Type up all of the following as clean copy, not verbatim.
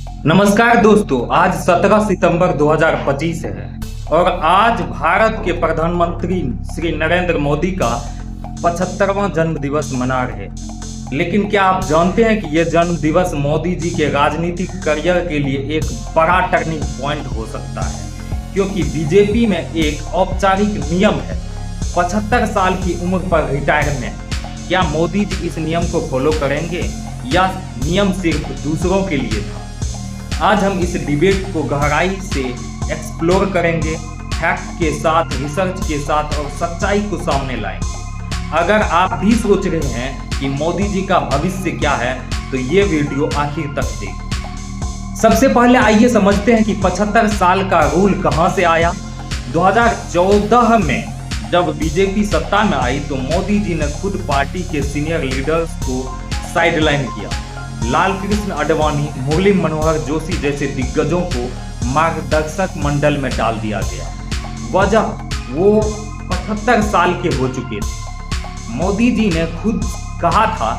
नमस्कार दोस्तों, आज 17 सितंबर 2025 है और आज भारत के प्रधानमंत्री श्री नरेंद्र मोदी का 75वां जन्म दिवस मना रहे। लेकिन क्या आप जानते हैं कि यह जन्म दिवस मोदी जी के राजनीतिक करियर के लिए एक बड़ा टर्निंग पॉइंट हो सकता है, क्योंकि बीजेपी में एक औपचारिक नियम है 75 साल की उम्र पर रिटायरमेंट। क्या मोदी जी इस नियम को फॉलो करेंगे या नियम सिर्फ दूसरों के लिए था? आज हम इस डिबेट को गहराई से एक्सप्लोर करेंगे, फैक्ट के साथ, रिसर्च के साथ और सच्चाई को सामने लाएंगे। अगर आप भी सोच रहे हैं कि मोदी जी का भविष्य क्या है, तो ये वीडियो आखिर तक देखें। सबसे पहले आइए समझते हैं कि 75 साल का रूल कहां से आया। 2014 में जब बीजेपी सत्ता में आई तो मोदी जी ने खुद पार्टी के सीनियर लीडर्स को साइडलाइन किया। लाल कृष्ण आडवाणी, मुरली मनोहर जोशी जैसे दिग्गजों को मार्गदर्शक मंडल में डाल दिया गया। वजह वो 75 साल के हो चुके थे। मोदी जी ने खुद कहा था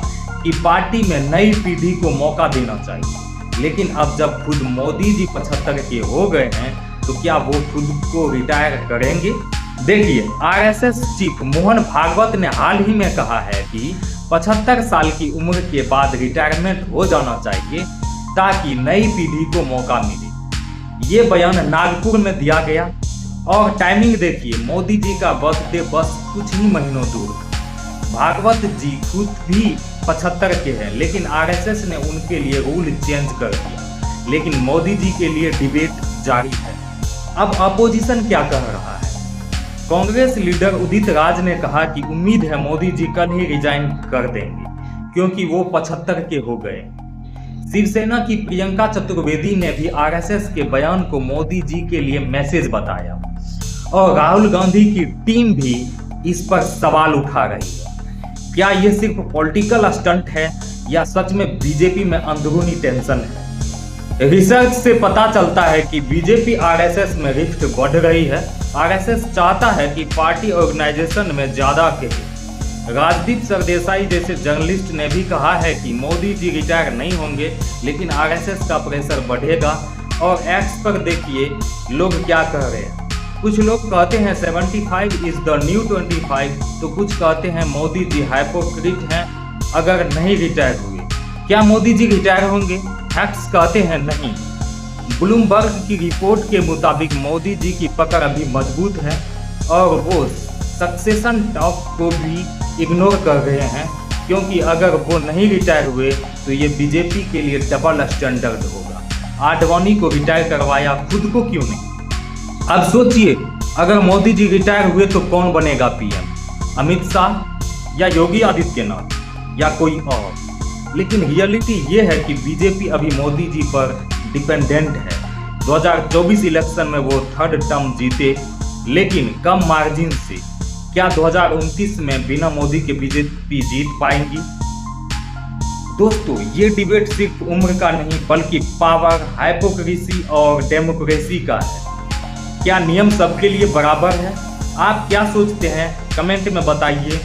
कि पार्टी में नई पीढ़ी को मौका देना चाहिए, लेकिन अब जब खुद मोदी जी 75 के हो गए हैं तो क्या वो खुद को रिटायर करेंगे? देखिए, आरएसएस चीफ मोहन भागवत ने हाल ही में कहा है कि 75 साल की उम्र के बाद रिटायरमेंट हो जाना चाहिए ताकि नई पीढ़ी को मौका मिले। ये बयान नागपुर में दिया गया और टाइमिंग देखिए, मोदी जी का बर्थडे बस कुछ ही महीनों दूर। भागवत जी खुद भी 75 के हैं, लेकिन आरएसएस ने उनके लिए रूल चेंज कर दिया। लेकिन मोदी जी के लिए डिबेट जारी है। अब अपोजिशन क्या कह रहा है? कांग्रेस लीडर उदित राज ने कहा कि उम्मीद है मोदी जी कल ही रिजाइन कर देंगे क्योंकि वो 75 के हो गए। शिवसेना की प्रियंका चतुर्वेदी ने भी आरएसएस के बयान को मोदी जी के लिए मैसेज बताया और राहुल गांधी की टीम भी इस पर सवाल उठा रही है। क्या ये सिर्फ पॉलिटिकल स्टंट है या सच में बीजेपी में अंदरूनी टेंशन है? रिसर्च से पता चलता है कि बीजेपी आरएसएस में रिफ्ट बढ़ रही है। आरएसएस चाहता है कि पार्टी ऑर्गेनाइजेशन में ज्यादा कहे। राजदीप सरदेसाई जैसे जर्नलिस्ट ने भी कहा है कि मोदी जी रिटायर नहीं होंगे, लेकिन आरएसएस का प्रेशर बढ़ेगा। और एक्स पर देखिए लोग क्या कह रहे हैं। कुछ लोग कहते हैं 75 इज द न्यू 25, तो कुछ कहते हैं मोदी जी हाइपोक्रिट हैं अगर नहीं रिटायर हुए। क्या मोदी जी रिटायर होंगे? फैक्ट्स कहते हैं नहीं। ब्लूमबर्ग की रिपोर्ट के मुताबिक मोदी जी की पकड़ अभी मजबूत है और वो सक्सेशन टॉक को भी इग्नोर कर रहे हैं, क्योंकि अगर वो नहीं रिटायर हुए तो ये बीजेपी के लिए डबल स्टैंडर्ड होगा। आडवाणी को रिटायर करवाया, खुद को क्यों नहीं? अब सोचिए, अगर मोदी जी रिटायर हुए तो कौन बनेगा पीएम? अमित शाह या योगी आदित्यनाथ या कोई और? लेकिन रियलिटी ये है कि बीजेपी अभी मोदी जी पर डिपेंडेंट है। 2024 इलेक्शन में वो थर्ड टर्म जीते, लेकिन कम मार्जिन से। क्या 2029 में बिना मोदी के बीजेपी जीत पाएंगी? दोस्तों, ये डिबेट सिर्फ उम्र का नहीं बल्कि पावर, हाइपोक्रेसी और डेमोक्रेसी का है। क्या नियम सबके लिए बराबर है? आप क्या सोचते हैं? कमेंट में बताइए।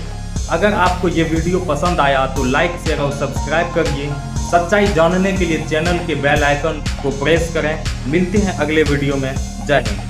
अगर आपको ये वीडियो पसंद आया तो लाइक, शेयर और सब्सक्राइब करिए। सच्चाई जानने के लिए चैनल के बेल आइकन को प्रेस करें। मिलते हैं अगले वीडियो में। जय हिंद।